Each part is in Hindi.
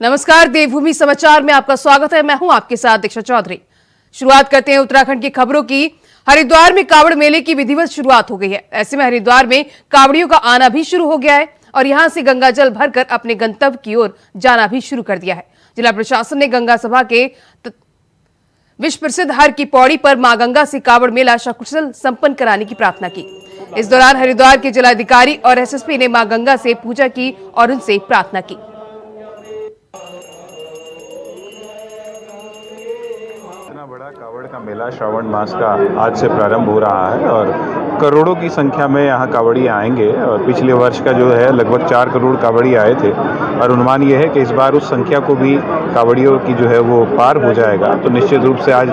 नमस्कार, देवभूमि समाचार में आपका स्वागत है। मैं हूं आपके साथ दीक्षा चौधरी। शुरुआत करते हैं उत्तराखंड की खबरों की। हरिद्वार में कावड़ मेले की विधिवत शुरुआत हो गई है। ऐसे में हरिद्वार में कावड़ियों का आना भी शुरू हो गया है और यहां से गंगा जल भरकर अपने गंतव्य की ओर जाना भी शुरू कर दिया है। जिला प्रशासन ने गंगा सभा के विश्व प्रसिद्ध हर की पौड़ी पर मां गंगा से कावड़ मेला सकुशल संपन्न कराने की प्रार्थना की। इस दौरान हरिद्वार के जिलाधिकारी और एसएसपी ने मां गंगा से पूजा की और उनसे प्रार्थना की। इतना बड़ा कावड़ का मेला श्रावण मास का आज से प्रारंभ हो रहा है और करोड़ों की संख्या में यहाँ कावड़ी आएंगे। और पिछले वर्ष का जो है लगभग 4 करोड़ कावड़ी आए थे और अनुमान ये है कि इस बार उस संख्या को भी कावड़ियों की जो है वो पार हो जाएगा। तो निश्चित रूप से आज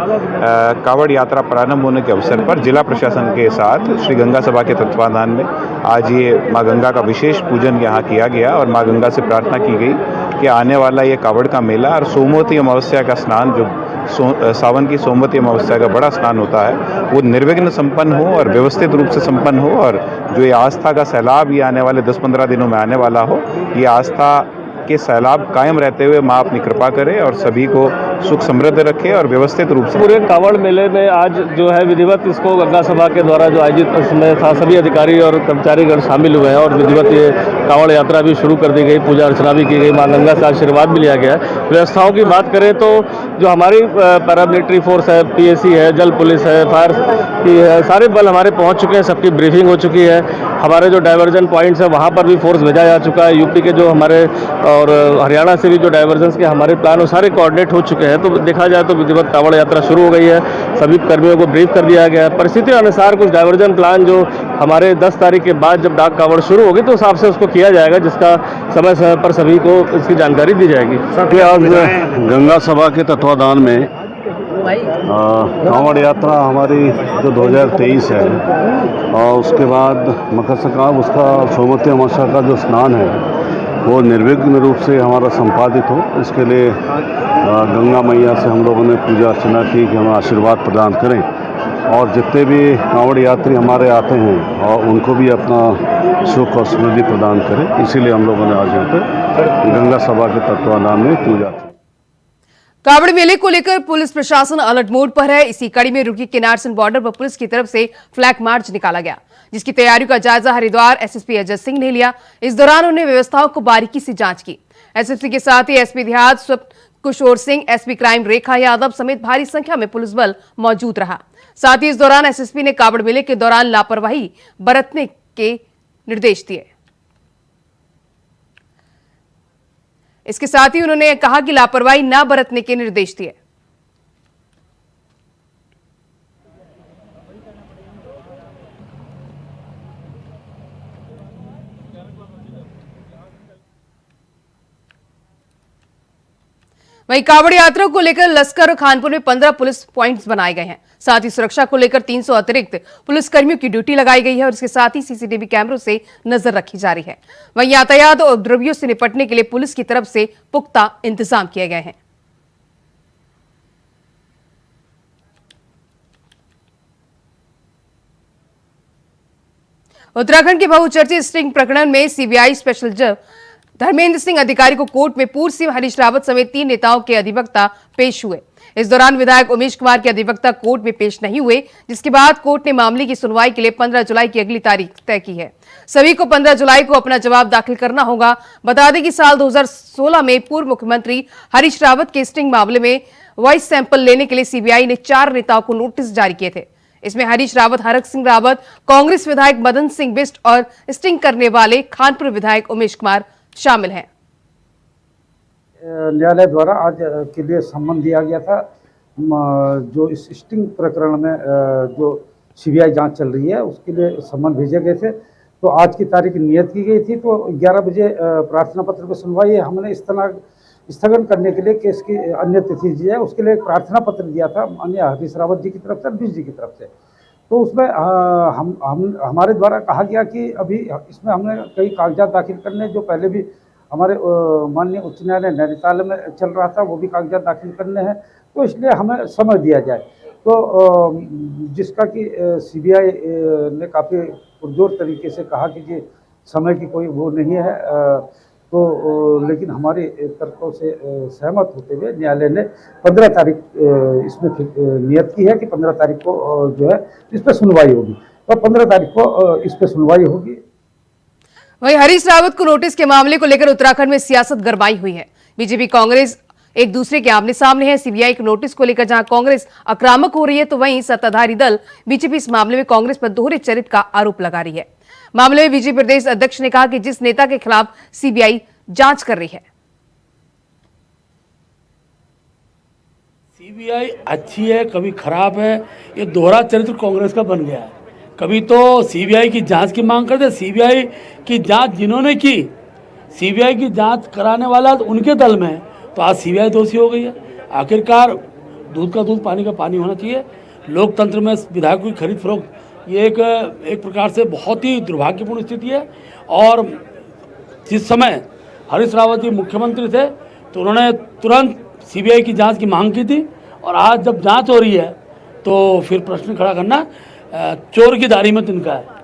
कावड़ यात्रा प्रारंभ होने के अवसर पर जिला प्रशासन के साथ श्री गंगा सभा के तत्वाधान में आज ये माँ गंगा का विशेष पूजन यहाँ किया गया और माँ गंगा से प्रार्थना की गई कि आने वाला ये कावड़ का मेला और सोमवती अमावस्या का स्नान जो सावन की सोमवती अमावस्या का बड़ा स्नान होता है वो निर्विघ्न संपन्न हो और व्यवस्थित रूप से संपन्न हो और जो ये आस्था का सैलाब ये आने वाले 10-15 दिनों में आने वाला हो, ये आस्था के सैलाब कायम रहते हुए माँ अपनी कृपा करे और सभी को सुख समृद्ध रखे और व्यवस्थित रूप से। पूरे कावड़ मेले में आज जो है विधिवत इसको गंगा सभा के द्वारा जो आयोजित उसमें सभी अधिकारी और कर्मचारीगण शामिल हुए हैं और विधिवत ये कावड़ यात्रा भी शुरू कर दी गई, पूजा अर्चना भी की गई, मां गंगा से आशीर्वाद भी लिया गया है। व्यवस्थाओं की बात करें तो जो हमारी पैरामिलिट्री फोर्स है, पीएसी है, जल पुलिस है, फायर की है, सारे बल हमारे पहुँच चुके हैं, सबकी ब्रीफिंग हो चुकी है। हमारे जो डाइवर्जन पॉइंट्स है वहाँ पर भी फोर्स भेजा जा चुका है। यूपी के जो हमारे और हरियाणा से भी जो डाइवर्जन के हमारे प्लान वो सारे कोऑर्डिनेट हो चुके हैं। तो देखा जाए तो विधिवत कावड़ यात्रा शुरू हो गई है, सभी कर्मियों को ब्रीफ कर दिया गया है। परिस्थिति अनुसार कुछ डाइवर्जन प्लान जो हमारे 10 तारीख के बाद जब डाक कावड़ शुरू होगी तो उस हिसाब से उसको किया जाएगा, जिसका समय समय पर सभी को इसकी जानकारी दी जाएगी। आज गंगा सभा के तत्वाधान में कावड़ यात्रा हमारी जो 2023 है और उसके बाद मकर संक्रांति उसका सोमवती अमावस्या का जो स्नान है वो निर्विघ्न रूप से हमारा संपादित हो, इसके लिए गंगा मैया से हम लोगों ने पूजा अर्चना की कि हमें आशीर्वाद प्रदान करें और जितने भी कांवड़ यात्री हमारे आते हैं और उनको भी अपना सुख और समृद्धि प्रदान करें। इसीलिए हम लोगों ने आज यहाँ पे गंगा सभा के तत्वाधान में पूजा की। कावड़ मेले को लेकर पुलिस प्रशासन अलर्ट मोड पर है। इसी कड़ी में रुड़की किनारसन बॉर्डर पर पुलिस की तरफ से फ्लैग मार्च निकाला गया, जिसकी तैयारियों का जायजा हरिद्वार एसएसपी अजय सिंह ने लिया। इस दौरान उन्होंने व्यवस्थाओं को बारीकी से जांच की। एसएसपी के साथ ही एसपी देहात किशोर सिंह, एसपी क्राइम रेखा यादव समेत भारी संख्या में पुलिस बल मौजूद रहा। साथ ही इस दौरान एसएसपी ने कावड़ मेले के दौरान लापरवाही बरतने के निर्देश दिए। इसके साथ ही उन्होंने कहा कि लापरवाही न बरतने के निर्देश दिए। वहीं कावड़ यात्रा को लेकर लश्कर और खानपुर में 15 पुलिस पॉइंट्स बनाए गए हैं। साथ ही सुरक्षा को लेकर 300 अतिरिक्त पुलिसकर्मियों की ड्यूटी लगाई गई है और इसके साथ ही सीसीटीवी कैमरों से नजर रखी जा रही है। वहीं यातायात और उपद्रवियों से निपटने के लिए पुलिस की तरफ से पुख्ता इंतजाम किए गए हैं। उत्तराखंड के बहुचर्चित स्टिंग प्रकरण में सीबीआई स्पेशल जज धर्मेंद्र सिंह अधिकारी को कोर्ट में पूर्व सीएम हरीश रावत समेत 3 नेताओं के अधिवक्ता पेश हुए। इस दौरान विधायक उमेश कुमार के अधिवक्ता कोर्ट में पेश नहीं हुए, जिसके बाद कोर्ट ने मामले की सुनवाई के लिए 15 जुलाई की अगली तारीख तय की है। सभी को 15 जुलाई को अपना जवाब दाखिल करना होगा। बता दें कि साल 2016 में पूर्व मुख्यमंत्री हरीश रावत के स्टिंग मामले में वॉइस सैंपल लेने के लिए सीबीआई ने 4 नेताओं को नोटिस जारी किए थे। इसमें हरीश रावत, हरक सिंह रावत, कांग्रेस विधायक मदन सिंह बिष्ट और स्टिंग करने वाले खानपुर विधायक उमेश कुमार शामिल हैं। न्यायालय द्वारा आज के लिए सम्मन दिया गया था। जो इस स्टिंग प्रकरण में जो सीबीआई जांच चल रही है उसके लिए सम्मन भेजे गए थे। तो आज की तारीख नियत की गई थी, तो 11 बजे प्रार्थना पत्र पर सुनवाई है। हमने स्थगन करने के लिए केस की अन्य तिथि दी है, उसके लिए एक प्रार्थना पत्र दिया था माननीय हरीश रावत जी की तरफ से, बीस जी की तरफ से। तो उसमें हमारे द्वारा कहा गया कि अभी इसमें हमने कई कागजात दाखिल करने, जो पहले भी हमारे माननीय उच्च न्यायालय नैनीताल में चल रहा था, वो भी कागजात दाखिल करने हैं। तो इसलिए हमें समय दिया जाए। तो जिसका कि सीबीआई ने काफ़ी पुरजोर तरीके से कहा कि ये समय की कोई वो नहीं है, तो लेकिन हमारे तर्कों से सहमत होते हुए न्यायालय ने 15 तारीख इसमें नियत की है कि 15 तारीख को जो है इस पर सुनवाई होगी। तो 15 तारीख को इस पर सुनवाई होगी। वहीं हरीश रावत को नोटिस के मामले को लेकर उत्तराखंड में सियासत गरमाई हुई है। बीजेपी कांग्रेस एक दूसरे के आमने सामने है। सीबीआई के नोटिस को लेकर जहां कांग्रेस आक्रामक हो रही है, तो वहीं सत्ताधारी दल बीजेपी इस मामले में कांग्रेस पर दोहरे चरित्र का आरोप लगा रही है। मामले में बीजेपी प्रदेश अध्यक्ष ने कहा कि जिस नेता के खिलाफ सीबीआई जांच कर रही है, सीबीआई अच्छी है कभी खराब है, ये दोहरा चरित्र कांग्रेस का बन गया है। कभी तो सीबीआई की जांच की मांग करते, सीबीआई की जांच जिन्होंने की, सीबीआई की जांच कराने वाला उनके दल में है, तो आज सीबीआई दोषी हो गई है। आखिरकार दूध का दूध पानी का पानी होना चाहिए। लोकतंत्र में विधायकों की खरीद फरोख्त ये एक प्रकार से बहुत ही दुर्भाग्यपूर्ण स्थिति है। और जिस समय हरीश रावत जी मुख्यमंत्री थे तो उन्होंने तुरंत सीबीआई की जांच की मांग की थी, और आज जब जांच हो रही है तो फिर प्रश्न खड़ा करना चोर की दाढ़ी में तिनका है।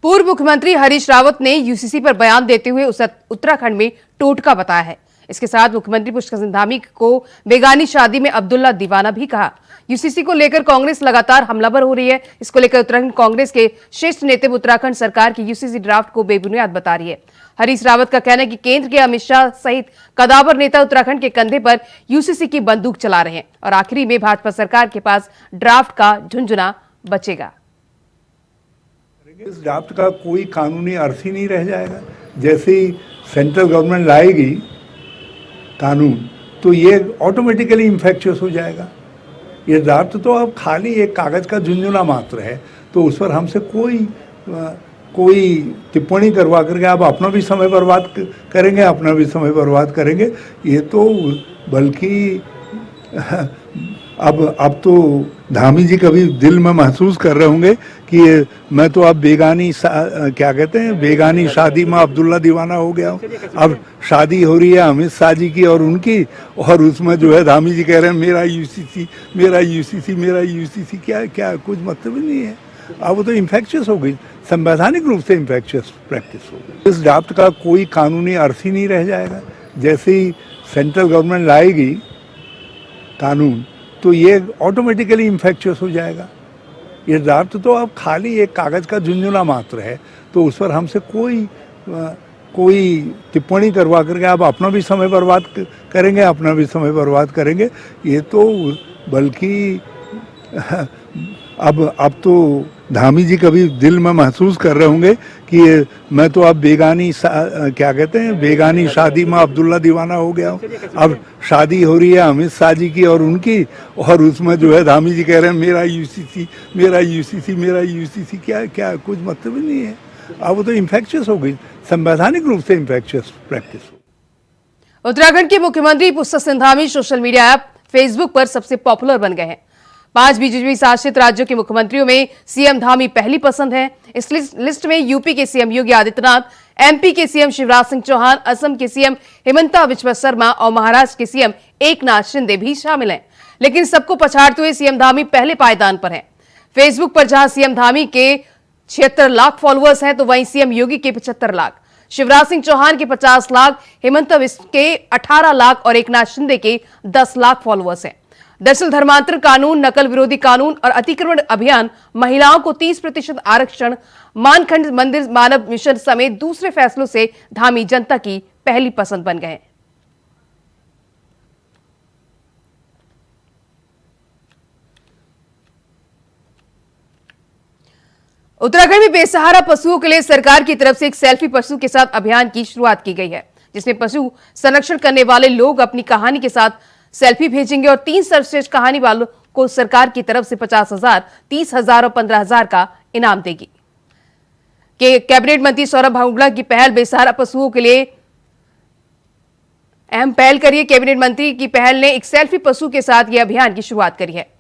पूर्व मुख्यमंत्री हरीश रावत ने यूसीसी पर बयान देते हुए उसे उत्तराखंड में टोटका बताया है। इसके साथ मुख्यमंत्री पुष्कर सिंह धामी को बेगानी शादी में अब्दुल्ला दीवाना भी कहा। यूसीसी को लेकर कांग्रेस लगातार हमलावर हो रही है। इसको लेकर उत्तराखंड कांग्रेस के शीर्ष नेता उत्तराखंड सरकार की यूसीसी ड्राफ्ट को बेबुनियाद बता रही है। हरीश रावत का कहना है कि केंद्र के अमित शाह सहित कदावर नेता उत्तराखंड के कंधे पर यूसीसी की बंदूक चला रहे हैं, और आखिरी में भाजपा सरकार के पास ड्राफ्ट का झुंझुना बचेगा। इस ड्राफ्ट का कोई कानूनी अर्थ ही नहीं रह जाएगा। जैसे ही सेंट्रल गवर्नमेंट लाएगी कानून, तो ये ऑटोमेटिकली इन्फेक्शियस हो जाएगा। ये ड्राफ्ट तो अब खाली एक कागज़ का झुंझुना मात्र है, तो उस पर हमसे कोई टिप्पणी करवा करके आप अपना भी समय बर्बाद करेंगे, अपना भी समय बर्बाद करेंगे। ये तो बल्कि अब तो धामी जी कभी दिल में महसूस कर रहे होंगे कि मैं तो अब क्या कहते हैं, बेगानी शादी में अब्दुल्ला दीवाना हो गया हूँ। अब शादी हो रही है अमित शाह जी की और उनकी, और उसमें जो है धामी जी कह रहे हैं मेरा यूसीसी मेरा यूसीसी मेरा यूसीसी। क्या कुछ मतलब ही नहीं है। अब वो तो इन्फेक्शियस हो गई, संवैधानिक रूप से इन्फेक्शियस प्रैक्टिस हो गई। इस ड्राफ्ट का कोई कानूनी अर्थ ही नहीं रह जाएगा। जैसे ही सेंट्रल गवर्नमेंट लाएगी कानून, तो ये ऑटोमेटिकली इन्फेक्शियस हो जाएगा। ये ड्राफ्ट तो अब खाली एक कागज़ का झुंझुना मात्र है, तो उस पर हमसे कोई टिप्पणी करवा करके आप अपना भी समय बर्बाद करेंगे, अपना भी समय बर्बाद करेंगे। ये तो बल्कि अब तो धामी जी कभी दिल में महसूस कर रहे होंगे कि मैं तो अब क्या कहते हैं, बेगानी शादी में अब्दुल्ला दीवाना हो गया हूँ। अब शादी हो रही है अमित शाह जी की और उनकी, और उसमें जो है धामी जी कह रहे हैं मेरा यूसीसी मेरा यूसीसी मेरा यूसीसी। क्या कुछ मतलब ही नहीं है। अब वो तो इन्फेक्शियस हो गई, संवैधानिक रूप से इन्फेक्शियस प्रैक्टिस हो। उत्तराखंड के मुख्यमंत्री Pushkar Singh Dhami social media app Facebook पर सबसे पॉपुलर बन गए हैं। 5 बीजेपी शासित राज्यों के मुख्यमंत्रियों में सीएम धामी पहली पसंद है। इस लिस्ट में यूपी के सीएम योगी आदित्यनाथ, एमपी के सीएम शिवराज सिंह चौहान, असम के सीएम हिमंता बिस्वा शर्मा और महाराष्ट्र के सीएम एकनाथ शिंदे भी शामिल हैं। लेकिन सबको पछाड़ते हुए सीएम धामी पहले पायदान पर हैं। फेसबुक पर जहां सीएम धामी के 76 लाख फॉलोअर्स हैं, तो वहीं सीएम योगी के 75 लाख, शिवराज सिंह चौहान के 50 लाख, हिमंता बिस्वा के 18 लाख और एकनाथ शिंदे के 10 लाख फॉलोअर्स हैं। दरअसल धर्मांतरण कानून, नकल विरोधी कानून और अतिक्रमण अभियान, महिलाओं को 30% आरक्षण, मानखंड मंदिर मानव मिशन समेत दूसरे फैसलों से धामी जनता की पहली पसंद बन गए। उत्तराखंड में बेसहारा पशुओं के लिए सरकार की तरफ से एक सेल्फी पशु के साथ अभियान की शुरुआत की गई है, जिसमें पशु संरक्षण करने वाले लोग अपनी कहानी के साथ सेल्फी भेजेंगे और 3 सर्वश्रेष्ठ कहानी वालों को सरकार की तरफ से 50,000, 30,000 और 15,000 का इनाम देगी। कैबिनेट मंत्री सौरभ भांगुड़ा की पहल बेसहारा पशुओं के लिए अहम पहल करी है। कैबिनेट मंत्री की पहल ने एक सेल्फी पशु के साथ यह अभियान की शुरुआत करी है।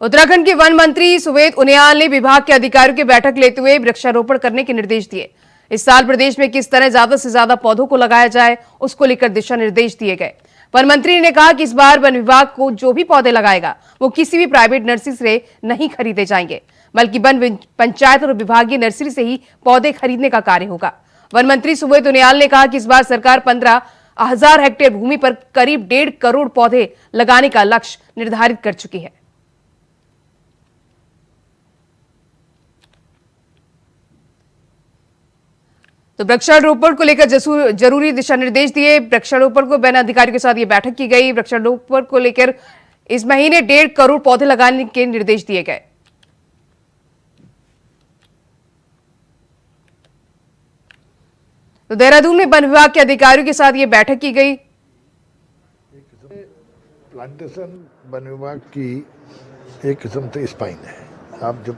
उत्तराखंड के वन मंत्री सुवेद उनियाल ने विभाग के अधिकारियों की बैठक लेते हुए वृक्षारोपण करने के निर्देश दिए। इस साल प्रदेश में किस तरह ज्यादा से ज्यादा पौधों को लगाया जाए, उसको लेकर दिशा निर्देश दिए गए। वन मंत्री ने कहा कि इस बार वन विभाग को जो भी पौधे लगाएगा वो किसी भी प्राइवेट नर्सरी से नहीं खरीदे जाएंगे, बल्कि वन पंचायत और विभागीय नर्सरी से ही पौधे खरीदने का कार्य होगा। वन मंत्री सुबोध उनियाल ने कहा कि इस बार सरकार 15,000 हेक्टेयर भूमि पर करीब 1.5 करोड़ पौधे लगाने का लक्ष्य निर्धारित कर चुकी है। तो वृक्षारोपण को लेकर जरूरी दिशा निर्देश दिए। वृक्षारोपण को वन अधिकारियों के साथ ये बैठक की गई। वृक्षारोपण को लेकर इस महीने 1.5 करोड़ पौधे लगाने के निर्देश दिए गए। तो देहरादून में वन विभाग के अधिकारियों के साथ ये बैठक की गई। प्लांटेशन वन विभाग की एक किस्म से स्पाइन है। आप जब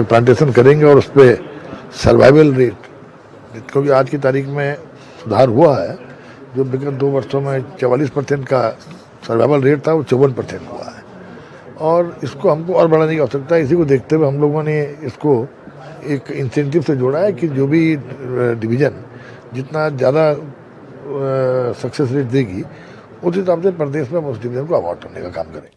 प्लांटेशन करेंगे और उस पर सर्वाइवल रेट, क्योंकि आज की तारीख में सुधार हुआ है, जो विगत 2 वर्षों में 44% का सर्वाइवल रेट था वो 54% हुआ है, और इसको हमको और बढ़ाने की आवश्यकता है। इसी को देखते हुए हम लोगों ने इसको एक इंसेंटिव से जोड़ा है कि जो भी डिवीज़न जितना ज़्यादा सक्सेस रेट देगी उस हिसाब से प्रदेश में उस डिवीज़न को अवार्ड करने का काम करें।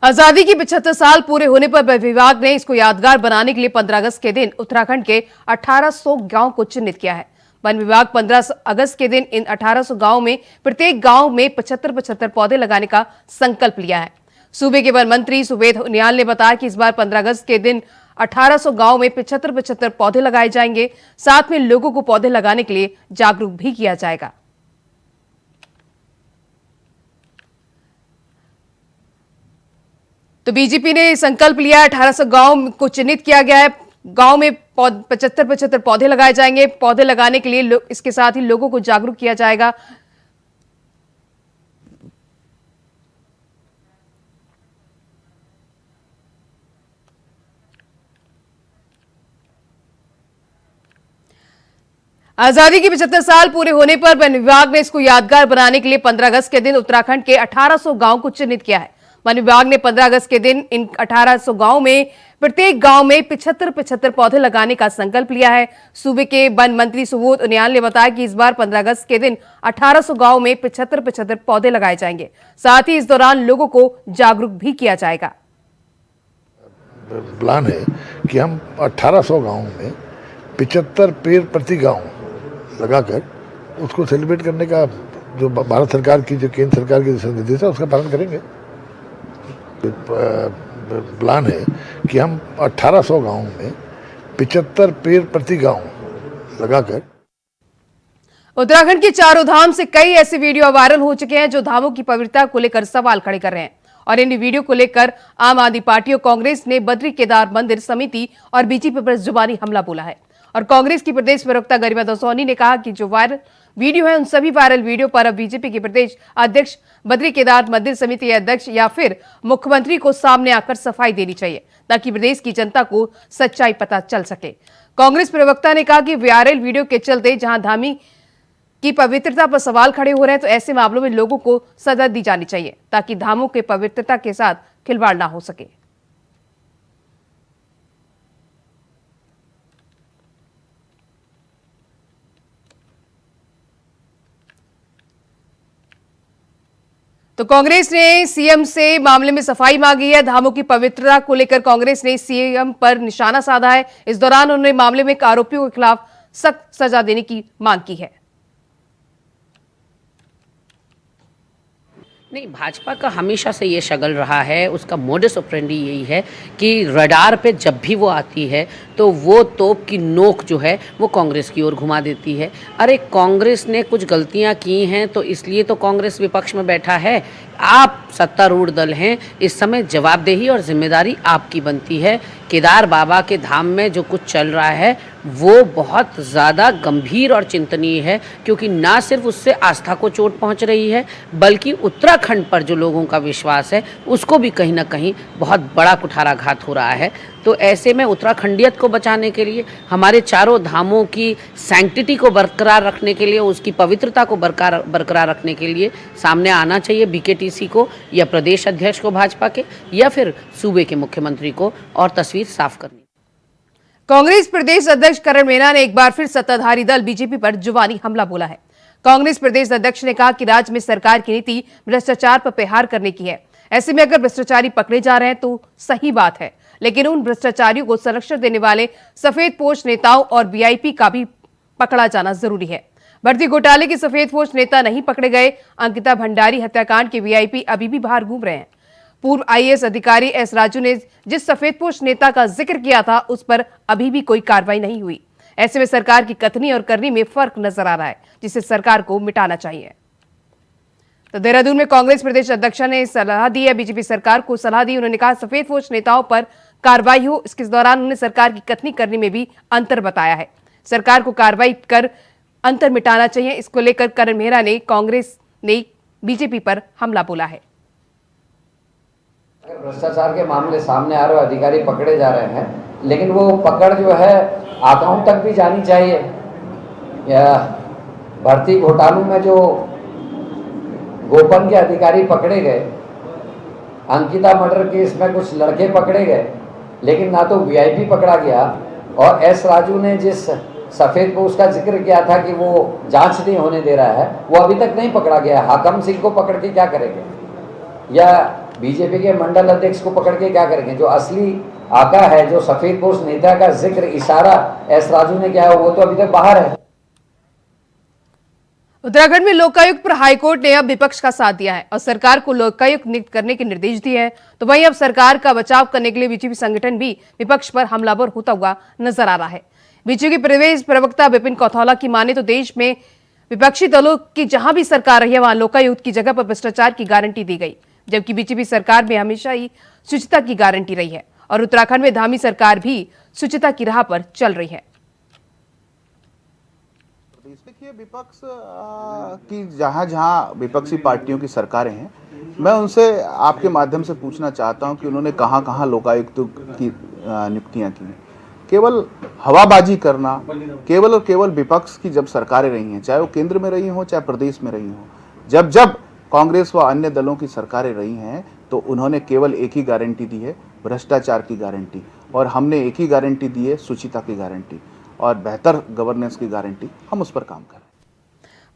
आजादी की 75 साल पूरे होने पर वन विभाग ने इसको यादगार बनाने के लिए 15 अगस्त के दिन उत्तराखंड के 1800 गांव को चिन्हित किया है। वन विभाग 15 अगस्त के दिन इन 1800 गांव में प्रत्येक गांव में 75-75 पौधे लगाने का संकल्प लिया है। सूबे के वन मंत्री सुबोध उनियाल ने बताया कि इस बार 15 अगस्त के दिन 1800 गांव में 75-75 पौधे लगाए जाएंगे। साथ में लोगों को पौधे लगाने के लिए जागरूक भी किया जाएगा। तो बीजेपी ने संकल्प लिया है, 1800 गांव को चिन्हित किया गया है। गांव में 75-75 पौधे लगाए जाएंगे। पौधे लगाने के लिए इसके साथ ही लोगों को जागरूक किया जाएगा। आजादी के 75 साल पूरे होने पर वन विभाग ने इसको यादगार बनाने के लिए 15 अगस्त के दिन उत्तराखंड के 1800 गांव को चिन्हित किया है। वन विभाग ने 15 अगस्त के दिन इन 1800 गांव में प्रत्येक गांव में 75-75 पौधे लगाने का संकल्प लिया है। सूबे के वन मंत्री सुबोध उनियाल ने बताया कि इस बार 15 अगस्त के दिन 1800 गांव में 75-75 पौधे लगाए जाएंगे। साथ ही इस दौरान लोगों को जागरूक भी किया जाएगा। प्लान है कि हम 1800 गाँव में 75 पेड़ प्रति गाँव लगाकर उसको सेलिब्रेट करने का जो भारत सरकार की, जो केंद्र सरकार के दिशा निर्देश है, उसका पालन करेंगे। प्लान है कि हम 1800 गाँव में 75 पेड़ प्रति गाँव लगाकर। उत्तराखंड के चारों धाम से कई ऐसे वीडियो वायरल हो चुके हैं जो धामों की पवित्रता को लेकर सवाल खड़े कर रहे हैं, और इन वीडियो को लेकर आम आदमी पार्टी और कांग्रेस ने बद्री केदार मंदिर समिति और बीजेपी पर जुबानी हमला बोला है। और कांग्रेस की प्रदेश प्रवक्ता गरिमा दसौनी ने कहा कि जो वायरल वीडियो है उन सभी वायरल वीडियो पर अब बीजेपी के प्रदेश अध्यक्ष, बद्री केदार मंदिर समिति अध्यक्ष या फिर मुख्यमंत्री को सामने आकर सफाई देनी चाहिए, ताकि प्रदेश की जनता को सच्चाई पता चल सके। कांग्रेस प्रवक्ता ने कहा कि वायरल वीडियो के चलते जहां धामी की पवित्रता पर सवाल खड़े हो रहे हैं, तो ऐसे मामलों में लोगों को सजा दी जानी चाहिए, ताकि धामों के पवित्रता के साथ खिलवाड़ ना हो सके। तो कांग्रेस ने सीएम से मामले में सफाई मांगी है। धामों की पवित्रता को लेकर कांग्रेस ने सीएम पर निशाना साधा है। इस दौरान उन्होंने मामले में आरोपियों के खिलाफ सख्त सजा देने की मांग की है। नहीं, भाजपा का हमेशा से ये शगल रहा है, उसका मोडस ऑपरेंडी यही है कि रडार पे जब भी वो आती है तो वो तोप की नोक जो है वो कांग्रेस की ओर घुमा देती है। अरे कांग्रेस ने कुछ गलतियां की हैं तो इसलिए तो कांग्रेस विपक्ष में बैठा है। आप सत्तारूढ़ दल हैं, इस समय जवाबदेही और जिम्मेदारी आपकी बनती है। केदार बाबा के धाम में जो कुछ चल रहा है वो बहुत ज़्यादा गंभीर और चिंतनीय है, क्योंकि ना सिर्फ उससे आस्था को चोट पहुंच रही है, बल्कि उत्तराखंड पर जो लोगों का विश्वास है उसको भी कहीं ना कहीं बहुत बड़ा कुठाराघात हो रहा है। तो ऐसे में उत्तराखंडियत को बचाने के लिए, हमारे चारों धामों की सैंक्टिटी को बरकरार रखने के लिए, उसकी पवित्रता को बरकरार रखने के लिए सामने आना चाहिए बीकेटीसी को या प्रदेश अध्यक्ष को भाजपा के, या फिर सूबे के मुख्यमंत्री को, और तस्वीर साफ करनी। कांग्रेस प्रदेश अध्यक्ष करण मीणा ने एक बार फिर सत्ताधारी दल बीजेपी पर जुबानी हमला बोला है। कांग्रेस प्रदेश अध्यक्ष ने कहा कि राज्य में सरकार की नीति भ्रष्टाचार पर प्रहार करने की है। ऐसे में अगर भ्रष्टाचारी पकड़े जा रहे हैं तो सही बात है, लेकिन उन भ्रष्टाचारियों को संरक्षण देने वाले सफेदपोश नेताओं और वीआईपी का भी पकड़ा जाना जरूरी है। भर्ती घोटाले के सफेदपोश नेता नहीं पकड़े गए। अंकिता भंडारी हत्याकांड के वीआईपी अभी भी बाहर घूम रहे हैं। पूर्व आईएएस अधिकारी एस राजू ने जिस सफेदपोश नेता का जिक्र किया था, उस पर अभी भी कोई कार्रवाई नहीं हुई। ऐसे में सरकार की कथनी और करनी में फर्क नजर आ रहा है, जिसे सरकार को मिटाना चाहिए। तो देहरादून में कांग्रेस प्रदेश अध्यक्ष ने सलाह दी है, बीजेपी सरकार को सलाह दी। उन्होंने कहा सफेदपोश नेताओं पर कार्रवाई हो। इसके दौरान उन्होंने सरकार की कथनी करने में भी अंतर बताया है। सरकार को कार्रवाई कर अंतर मिटाना चाहिए। इसको लेकर करण मेहरा ने कांग्रेस ने बीजेपी पर हमला बोला है। अगर भ्रष्टाचार के मामले सामने आ रहे हैं, अधिकारी पकड़े जा रहे हैं, लेकिन वो पकड़ जो है आंकड़ों तक भी जानी चाहिए। या भर्ती घोटालों में जो गोपन के अधिकारी पकड़े गए, अंकिता मर्डर केस में कुछ लड़के पकड़े गए, लेकिन ना तो वीआईपी पकड़ा गया, और एस राजू ने जिस सफेदपोश का जिक्र किया था कि वो जांच नहीं होने दे रहा है, वो अभी तक नहीं पकड़ा गया। हाकम सिंह को पकड़ के क्या करेंगे, या बीजेपी के मंडल अध्यक्ष को पकड़ के क्या करेंगे? जो असली आका है, जो सफेदपोश नेता का जिक्र इशारा एस राजू ने किया है, वो तो अभी तक बाहर है। उत्तराखंड में लोकायुक्त पर हाईकोर्ट ने अब विपक्ष का साथ दिया है और सरकार को लोकायुक्त नियुक्त करने के निर्देश दिए हैं। तो वहीं अब सरकार का बचाव करने के लिए बीजेपी संगठन भी विपक्ष पर हमलावर होता हुआ नजर आ रहा है। बीजेपी के प्रदेश प्रवक्ता विपिन कौथौला की माने तो देश में विपक्षी दलों की जहां भी सरकार रही है, वहां लोकायुक्त की जगह पर भ्रष्टाचार की गारंटी दी गई, जबकि बीजेपी सरकार में हमेशा ही शुचिता की गारंटी रही है और उत्तराखंड में धामी सरकार भी शुचिता की राह पर चल रही है। देखिए, विपक्ष की जहां जहां विपक्षी पार्टियों की सरकारें हैं, मैं उनसे आपके माध्यम से पूछना चाहता हूं कि उन्होंने कहां कहां लोकायुक्त की नियुक्तियां की। केवल हवाबाजी करना, केवल और केवल विपक्ष की जब सरकारें रही हैं, चाहे वो केंद्र में रही हों चाहे प्रदेश में रही हों, जब जब कांग्रेस व अन्य दलों की सरकारें रही हैं, तो उन्होंने केवल एक ही गारंटी दी है, भ्रष्टाचार की गारंटी, और हमने एक ही गारंटी दी है, शुचिता की गारंटी और बेहतर गवर्नेंस की गारंटी। हम उस पर काम करें।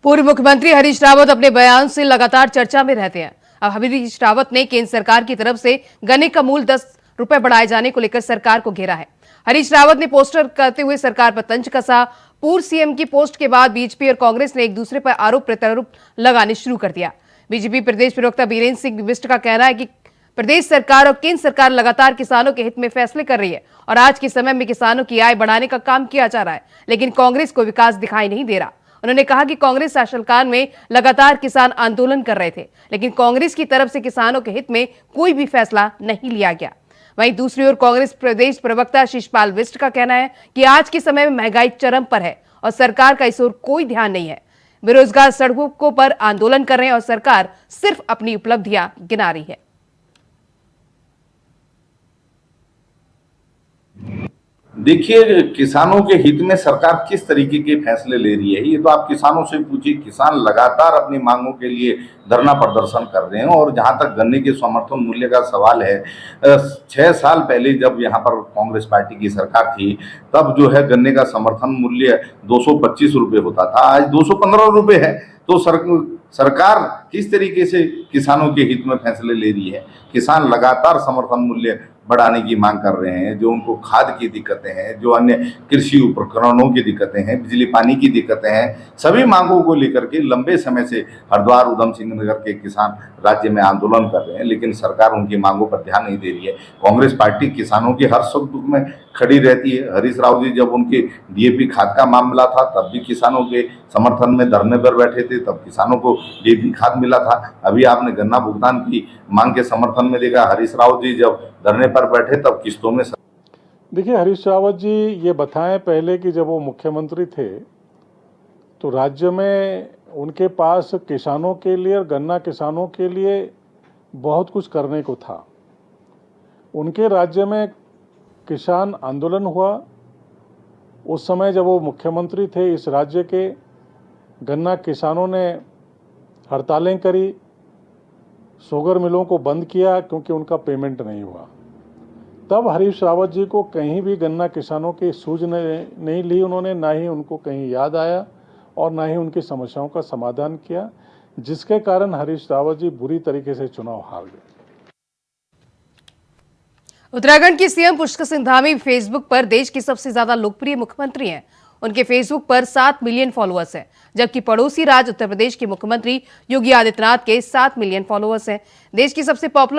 पूर्व मुख्यमंत्री हरीश रावत अपने बयान से लगातार चर्चा में रहते हैं। अब हरीश रावत ने केंद्र सरकार की तरफ से गन्ने का मूल्य 10 रुपए बढ़ाए जाने को लेकर सरकार को घेरा है। हरीश रावत ने पोस्टर करते हुए सरकार पर तंज कसा। पूर्व सीएम की पोस्ट के बाद बीजेपी और कांग्रेस ने एक दूसरे पर आरोप प्रत्यारोप लगाने शुरू कर दिया। बीजेपी प्रदेश प्रवक्ता बीरेंद्र सिंह बिष्ट का कहना है कि प्रदेश सरकार और केंद्र सरकार लगातार किसानों के हित में फैसले कर रही है और आज के समय में किसानों की आय बढ़ाने का काम किया जा रहा है, लेकिन कांग्रेस को विकास दिखाई नहीं दे रहा। उन्होंने कहा कि कांग्रेस शासनकाल में लगातार किसान आंदोलन कर रहे थे, लेकिन कांग्रेस की तरफ से किसानों के हित में कोई भी फैसला नहीं लिया गया। वहीं दूसरी ओर कांग्रेस प्रदेश प्रवक्ता शिषपाल बिष्ट का कहना है कि आज के समय में महंगाई चरम पर है और सरकार का इस ओर कोई ध्यान नहीं है। बेरोजगार सड़कों पर आंदोलन कर रहे हैं और सरकार सिर्फ अपनी उपलब्धियां गिना रही है। देखिए, किसानों के हित में सरकार किस तरीके के फैसले ले रही है, ये तो आप किसानों से पूछिए। किसान लगातार अपनी मांगों के लिए धरना प्रदर्शन कर रहे हैं, और जहां तक गन्ने के समर्थन मूल्य का सवाल है, 6 साल पहले जब यहाँ पर कांग्रेस पार्टी की सरकार थी, तब जो है गन्ने का समर्थन मूल्य 225 रुपये होता था, आज 215 रुपये है। तो सरकार किस तरीके से किसानों के हित में फैसले ले रही है। किसान लगातार समर्थन मूल्य बढ़ाने की मांग कर रहे हैं, जो उनको खाद की दिक्कतें हैं, जो अन्य कृषि उपकरणों की दिक्कतें हैं, बिजली पानी की दिक्कतें हैं, सभी मांगों को लेकर के लंबे समय से हरिद्वार उधम सिंह नगर के किसान राज्य में आंदोलन कर रहे हैं, लेकिन सरकार उनकी मांगों पर ध्यान नहीं दे रही है। कांग्रेस पार्टी किसानों के हर सुख दुख में खड़ी रहती है। हरीश राव जी जब उनके डीएपी खाद का मामला था, तब भी किसानों के समर्थन में धरने पर बैठे थे, तब किसानों को डीएपी खाद मिला था। अभी आपने गन्ना भुगतान की मांग के समर्थन में देखा, हरीश राव जी जब धरने पर बैठे तब किस्तों में। देखिए, हरीश रावत जी ये बताएं पहले कि जब वो मुख्यमंत्री थे तो राज्य में उनके पास किसानों के लिए और गन्ना किसानों के लिए बहुत कुछ करने को था। उनके राज्य में किसान आंदोलन हुआ, उस समय जब वो मुख्यमंत्री थे इस राज्य के, गन्ना किसानों ने हड़तालें करी, शुगर मिलों को बंद किया क्योंकि उनका पेमेंट नहीं हुआ। तब हरीश रावत जी को कहीं भी गन्ना किसानों की सूझ नहीं ली उन्होंने, ना ही उनको कहीं याद आया और ना ही उनकी समस्याओं का समाधान किया, जिसके कारण हरीश रावत जी बुरी तरीके से चुनाव हार गए। उत्तराखंड की सीएम पुष्कर सिंह धामी फेसबुक पर देश की सबसे ज्यादा लोकप्रिय मुख्यमंत्री हैं। उनके फेसबुक पर 7 मिलियन फॉलोअर्स हैं, जबकि पड़ोसी राज्य उत्तर प्रदेश के मुख्यमंत्री योगी आदित्यनाथ के 7 मिलियन फॉलोअर्स हैं। देश की सबसे पॉपुलर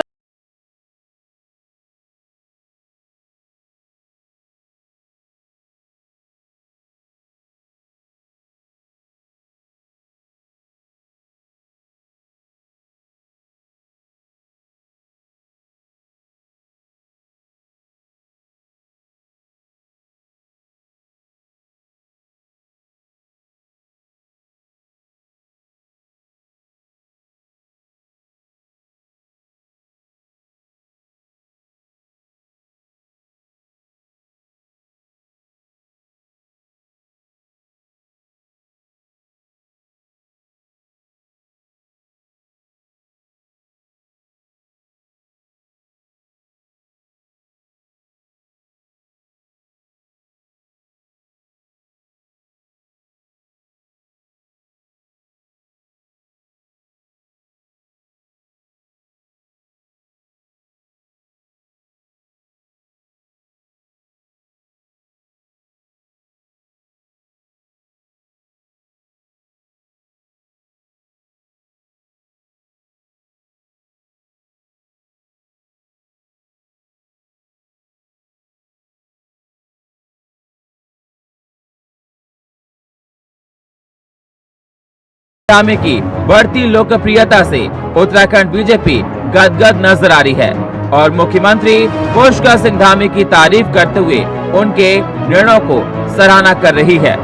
धामी की बढ़ती लोकप्रियता से उत्तराखंड बीजेपी गदगद नजर आ रही है और मुख्यमंत्री पुष्कर सिंह धामी की तारीफ करते हुए उनके निर्णयों को सराहना कर रही है।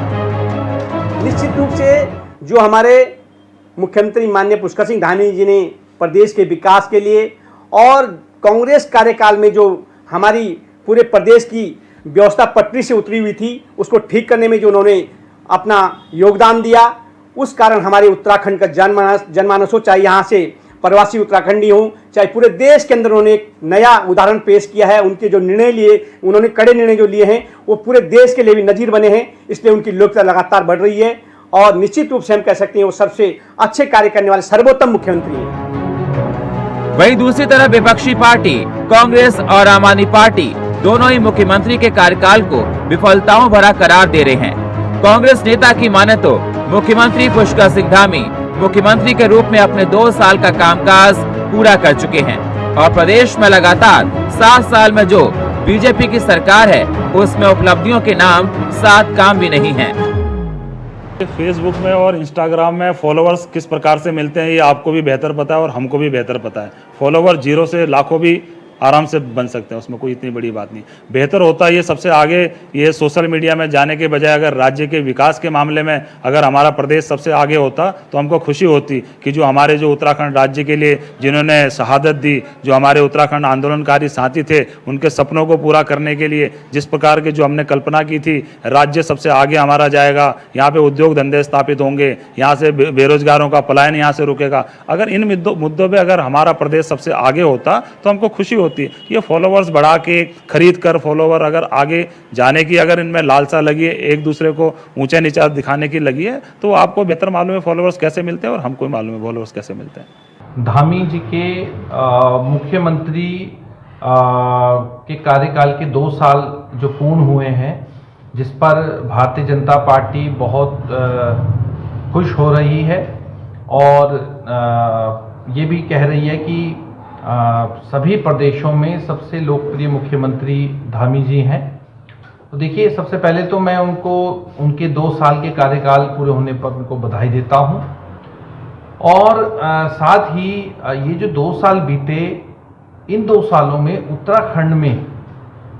निश्चित रूप से जो हमारे मुख्यमंत्री माननीय पुष्कर सिंह धामी जी ने प्रदेश के विकास के लिए और कांग्रेस कार्यकाल में जो हमारी पूरे प्रदेश की व्यवस्था पटरी से उतरी हुई थी उसको ठीक करने में जो उन्होंने अपना योगदान दिया, उस कारण हमारे उत्तराखंड का जनमानस हो, चाहे यहाँ से प्रवासी उत्तराखंडी हों, चाहे पूरे देश के अंदर उन्होंने एक नया उदाहरण पेश किया है। उनके जो निर्णय लिए, उन्होंने कड़े निर्णय जो लिए हैं वो पूरे देश के लिए भी नजीर बने हैं, इसलिए उनकी लोकप्रियता लगातार बढ़ रही है और निश्चित रूप से हम कह सकते हैं वो सबसे अच्छे कार्य करने वाले सर्वोत्तम मुख्यमंत्री हैं। वहीं दूसरी तरफ विपक्षी पार्टी कांग्रेस और आम आदमी पार्टी दोनों ही मुख्यमंत्री के कार्यकाल को विफलताओं भरा करार दे रहे हैं। कांग्रेस नेता की माने तो मुख्यमंत्री पुष्कर सिंह धामी मुख्यमंत्री के रूप में अपने 2 साल का कामकाज पूरा कर चुके हैं और प्रदेश में लगातार 7 साल में जो बीजेपी की सरकार है उसमें उपलब्धियों के नाम 7 काम भी नहीं हैं। फेसबुक में और इंस्टाग्राम में फॉलोअर्स किस प्रकार से मिलते हैं ये आपको भी बेहतर पता है और हमको भी बेहतर पता है। फॉलोअर 0 से लाखों भी आराम से बन सकते हैं, उसमें कोई इतनी बड़ी बात नहीं। बेहतर होता है ये सबसे आगे ये सोशल मीडिया में जाने के बजाय अगर राज्य के विकास के मामले में अगर हमारा प्रदेश सबसे आगे होता तो हमको खुशी होती कि जो हमारे जो उत्तराखंड राज्य के लिए जिन्होंने शहादत दी, जो हमारे उत्तराखंड आंदोलनकारी साथी थे, उनके सपनों को पूरा करने के लिए जिस प्रकार की जो हमने कल्पना की थी, राज्य सबसे आगे हमारा जाएगा, यहाँ पे उद्योग धंधे स्थापित होंगे, यहाँ से बेरोजगारों का पलायन यहाँ से रुकेगा। अगर इन मुद्दों पर अगर हमारा प्रदेश सबसे आगे होता तो हमको खुशी होती। ये फॉलोवर्स बढ़ा के खरीद कर फॉलोवर अगर आगे जाने की अगर इनमें लालसा लगी है, एक दूसरे को ऊंचा नीचा दिखाने की लगी है, तो आपको बेहतर मालूम है फॉलोवर्स कैसे मिलते हैं और हमको मालूम है फॉलोवर्स कैसे मिलते हैं। धामी जी के मुख्यमंत्री के कार्यकाल के 2 साल जो पूर्ण हुए हैं, जिस पर भारतीय जनता पार्टी बहुत खुश हो रही है और ये भी कह रही है कि सभी प्रदेशों में सबसे लोकप्रिय मुख्यमंत्री धामी जी हैं। तो देखिए, सबसे पहले तो मैं उनको उनके 2 साल के कार्यकाल पूरे होने पर उनको बधाई देता हूं और साथ ही ये जो 2 साल बीते, इन 2 सालों में उत्तराखंड में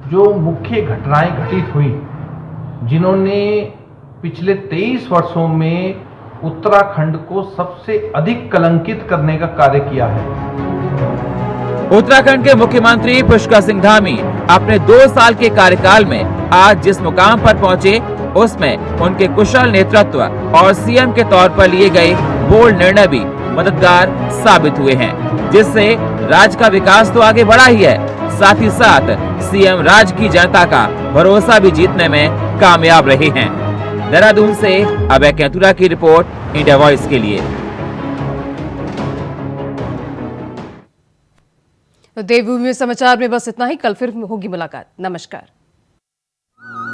जो मुख्य घटनाएं घटित हुई, जिन्होंने पिछले 23 वर्षों में उत्तराखंड को सबसे अधिक कलंकित करने का कार्य किया है। उत्तराखंड के मुख्यमंत्री पुष्कर सिंह धामी अपने 2 साल के कार्यकाल में आज जिस मुकाम पर पहुंचे, उसमें उनके कुशल नेतृत्व और सीएम के तौर पर लिए गए बोल्ड निर्णय भी मददगार साबित हुए हैं, जिससे राज्य का विकास तो आगे बढ़ा ही है, साथ ही साथ सीएम राज्य की जनता का भरोसा भी जीतने में कामयाब रहे हैं। देहरादून से अभय कैतुरा की रिपोर्ट, इंडिया वॉइस के लिए। देवभूमि समाचार में बस इतना ही। कल फिर होगी मुलाकात। नमस्कार।